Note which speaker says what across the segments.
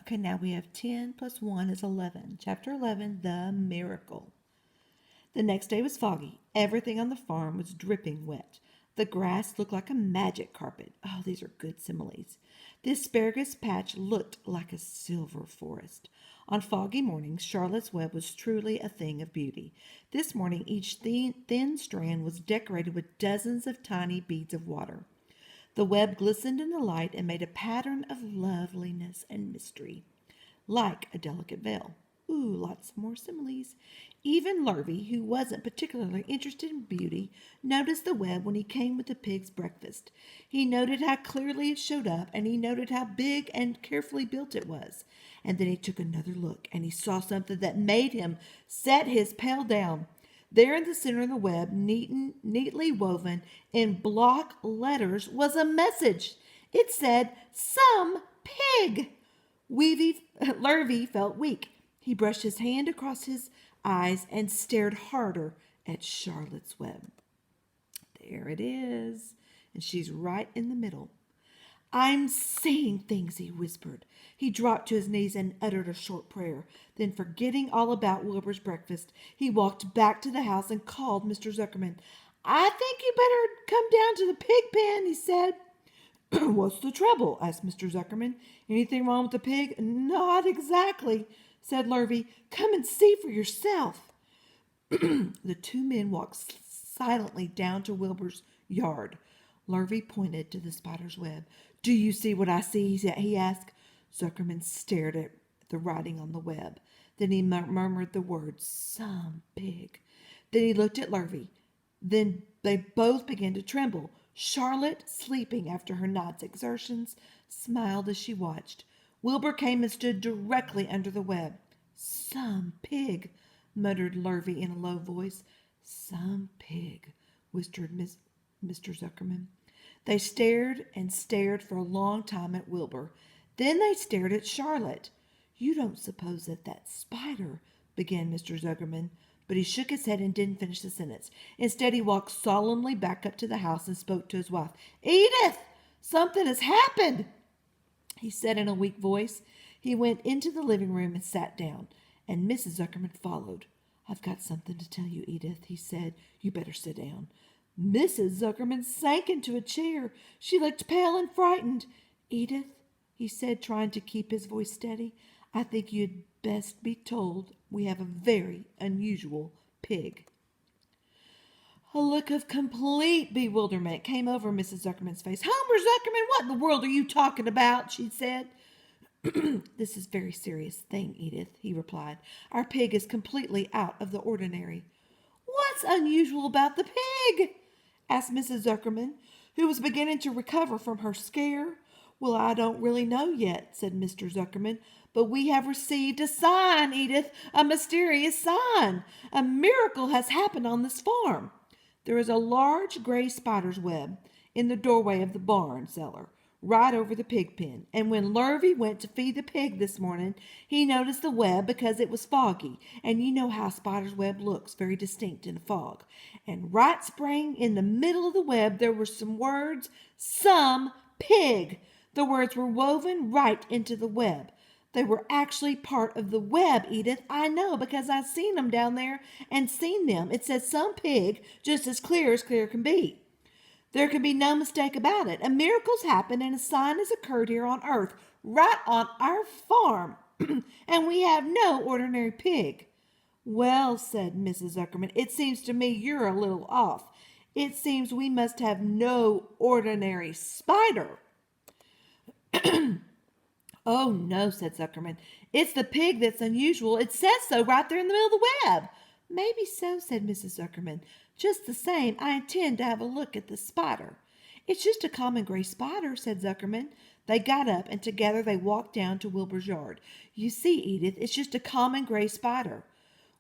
Speaker 1: Okay, now we have 10 plus 1 is 11. Chapter 11, The Miracle. The next day was foggy. Everything on the farm was dripping wet. The grass looked like a magic carpet. Oh, these are good similes. The asparagus patch looked like a silver forest. On foggy mornings, Charlotte's Web was truly a thing of beauty. This morning, each thin strand was decorated with dozens of tiny beads of water. The web glistened in the light and made a pattern of loveliness and mystery, like a delicate veil. Ooh, lots more similes. Even Lurvy, who wasn't particularly interested in beauty, noticed the web when he came with the pig's breakfast. He noted how clearly it showed up, and he noted how big and carefully built it was. And then he took another look, and he saw something that made him set his pail down. There in the center of the web, neatly woven in block letters, was a message. It said, "Some pig." Lurvy felt weak. He brushed his hand across his eyes and stared harder at Charlotte's Web. There it is, and she's right in the middle. "I'm seeing things," he whispered. He dropped to his knees and uttered a short prayer. Then, forgetting all about Wilbur's breakfast, he walked back to the house and called Mr. Zuckerman. "I think you better come down to the pig pen," he said. "What's the trouble?" asked Mr. Zuckerman. "Anything wrong with the pig?" "Not exactly," said Lurvy. "Come and see for yourself." The two men walked silently down to Wilbur's yard. Lurvy pointed to the spider's web. "Do you see what I see?" he asked. Zuckerman stared at the writing on the web. Then he murmured the words, "Some pig." Then he looked at Lurvy. Then they both began to tremble. Charlotte, sleeping after her night's exertions, smiled as she watched. Wilbur came and stood directly under the web. "Some pig," muttered Lurvy in a low voice. "Some pig," whispered Mr. Zuckerman. They stared and stared for a long time at Wilbur. Then they stared at Charlotte. "You don't suppose that spider—" began Mr. Zuckerman, but he shook his head and didn't finish the sentence. Instead, he walked solemnly back up to the house and spoke to his wife. "Edith, something has happened," he said in a weak voice. He went into the living room and sat down, and Mrs. Zuckerman followed. "I've got something to tell you, Edith," he said. "You better sit down." Mrs. Zuckerman sank into a chair. She looked pale and frightened. "Edith," he said, trying to keep his voice steady, "I think you'd best be told we have a very unusual pig." A look of complete bewilderment came over Mrs. Zuckerman's face. "Homer Zuckerman, what in the world are you talking about?" she said. "This is a very serious thing, Edith," he replied. "Our pig is completely out of the ordinary." "What's unusual about the pig?" asked Mrs. Zuckerman, who was beginning to recover from her scare. "Well, I don't really know yet," said Mr. Zuckerman, "but we have received a sign, Edith, a mysterious sign. A miracle has happened on this farm. There is a large gray spider's web in the doorway of the barn cellar, right over the pig pen. And when Lurvy went to feed the pig this morning, he noticed the web because it was foggy. And you know how a spider's web looks, very distinct in a fog. And right sprang in the middle of the web there were some words, 'Some pig.' The words were woven right into the web. They were actually part of the web, Edith. I know, because I've seen them down there and seen them. It says 'some pig' just as clear can be. There can be no mistake about it. A miracle's happened and a sign has occurred here on earth, right on our farm. And we have no ordinary pig." "Well," said Mrs. Zuckerman, "it seems to me you're a little off. It seems we must have no ordinary spider." "Oh, no," said Zuckerman. "It's the pig that's unusual. It says so right there in the middle of the web." "Maybe so," said Mrs. Zuckerman. "Just the same, I intend to have a look at the spider." "It's just a common gray spider," said Zuckerman. They got up, and together they walked down to Wilbur's yard. "You see, Edith, it's just a common gray spider."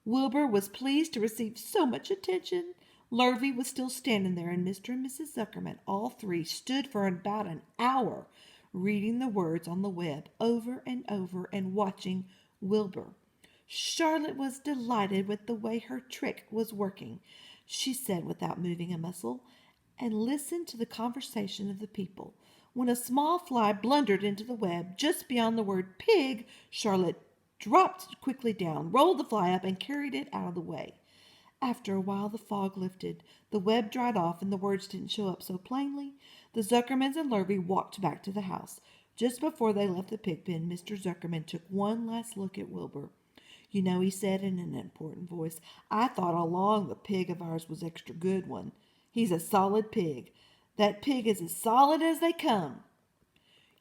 Speaker 1: Wilbur was pleased to receive so much attention. Lurvy was still standing there, and Mr. and Mrs. Zuckerman, all three, stood for about an hour, reading the words on the web over and watching Wilbur. Charlotte was delighted with the way her trick was working. She said without moving a muscle, and listened to the conversation of the people. When a small fly blundered into the web just beyond the word pig, Charlotte dropped quickly down, rolled the fly up, and carried it out of the way. After a while, the fog lifted, the web dried off, and the words didn't show up so plainly. The Zuckermans and Lurvy walked back to the house. Just before they left the pig pen, Mr. Zuckerman took one last look at Wilbur. You know, he said in an important voice, I thought all along the pig of ours was extra good one. He's a solid pig. That pig is as solid as they come.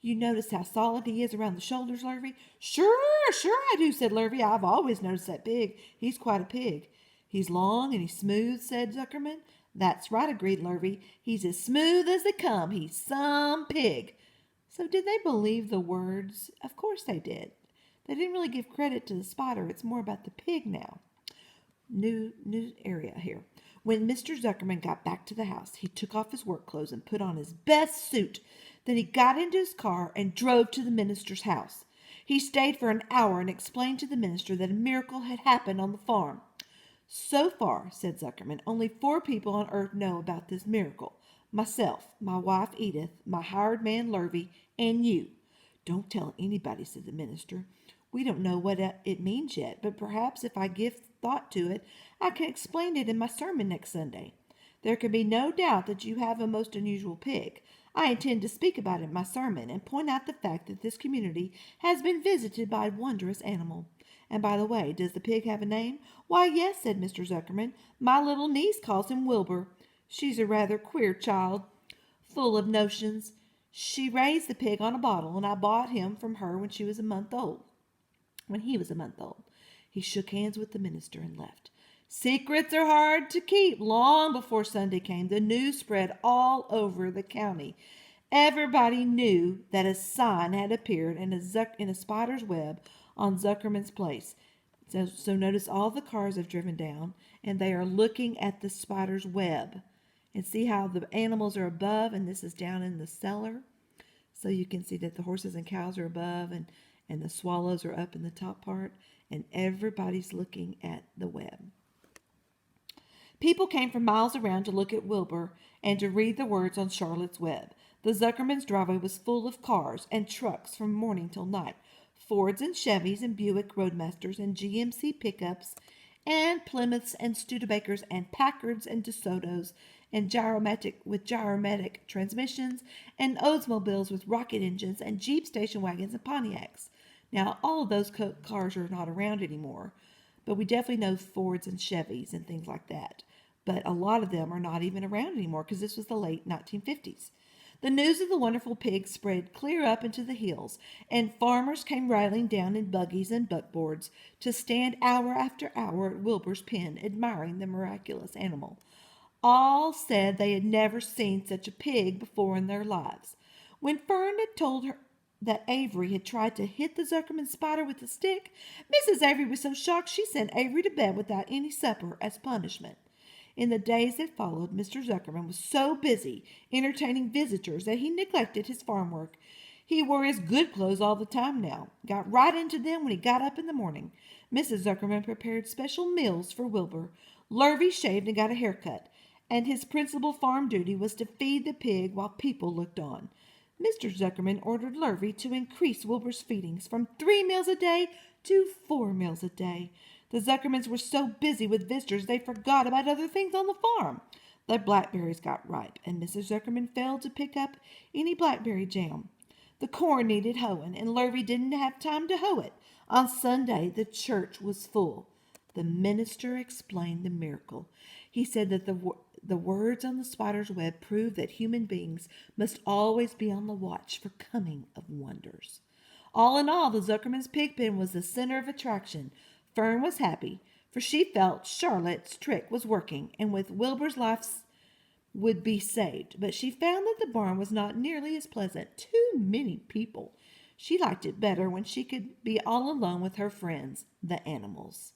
Speaker 1: You notice how solid he is around the shoulders, Lurvy? Sure I do, said Lurvy. I've always noticed that pig. He's quite a pig. He's long and he's smooth, said Zuckerman. That's right, agreed Lurvy. He's as smooth as they come. He's some pig. So did they believe the words? Of course they did. They didn't really give credit to the spider. It's more about the pig now. New area here. When Mr. Zuckerman got back to the house, he took off his work clothes and put on his best suit. Then he got into his car and drove to the minister's house. He stayed for an hour and explained to the minister that a miracle had happened on the farm. So far, said Zuckerman, only 4 people on earth know about this miracle. Myself, my wife Edith, my hired man Lurvy, and you. Don't tell anybody, said the minister. We don't know what it means yet, but perhaps if I give thought to it, I can explain it in my sermon next Sunday. There can be no doubt that you have a most unusual pig. I intend to speak about it in my sermon and point out the fact that this community has been visited by a wondrous animal. And by the way, does the pig have a name? Why, yes, said Mr. Zuckerman. My little niece calls him Wilbur. She's a rather queer child, full of notions. She raised the pig on a bottle, and I bought him from her when he was a month old. He shook hands with the minister and left. Secrets are hard to keep. Long before Sunday came, the news spread all over the county. Everybody knew that a sign had appeared in a spider's web on Zuckerman's place. So notice all the cars have driven down, and they are looking at the spider's web. And see how the animals are above, and this is down in the cellar. So you can see that the horses and cows are above, and the swallows are up in the top part, and everybody's looking at the web. People came from miles around to look at Wilbur and to read the words on Charlotte's web. The Zuckerman's driveway was full of cars and trucks from morning till night. Fords and Chevys and Buick Roadmasters and GMC pickups and Plymouths and Studebakers and Packards and DeSotos and Gyromatic transmissions and Oldsmobiles with rocket engines and Jeep station wagons and Pontiacs. Now, all of those cars are not around anymore, but we definitely know Fords and Chevys and things like that. But a lot of them are not even around anymore because this was the late 1950s. The news of the wonderful pig spread clear up into the hills, and farmers came rattling down in buggies and buckboards to stand hour after hour at Wilbur's pen, admiring the miraculous animal. All said they had never seen such a pig before in their lives. When Fern had told her that Avery had tried to hit the Zuckerman spider with a stick, Mrs. Avery was so shocked she sent Avery to bed without any supper as punishment. In the days that followed, Mr. Zuckerman was so busy entertaining visitors that he neglected his farm work. He wore his good clothes all the time now, got right into them when he got up in the morning. Mrs. Zuckerman prepared special meals for Wilbur. Lurvy shaved and got a haircut, and his principal farm duty was to feed the pig while people looked on. Mr. Zuckerman ordered Lurvy to increase Wilbur's feedings from 3 meals a day to 4 meals a day. The Zuckermans were so busy with visitors they forgot about other things on the farm. The blackberries got ripe, and Mrs. Zuckerman failed to pick up any blackberry jam. The corn needed hoeing, and Lurvy didn't have time to hoe it. On Sunday, the church was full. The minister explained the miracle. He said that the words on the spider's web prove that human beings must always be on the watch for coming of wonders. All in all, the Zuckerman's pig pen was the center of attraction. Fern was happy, for she felt Charlotte's trick was working, and with Wilbur's life would be saved. But she found that the barn was not nearly as pleasant. Too many people. She liked it better when she could be all alone with her friends, the animals.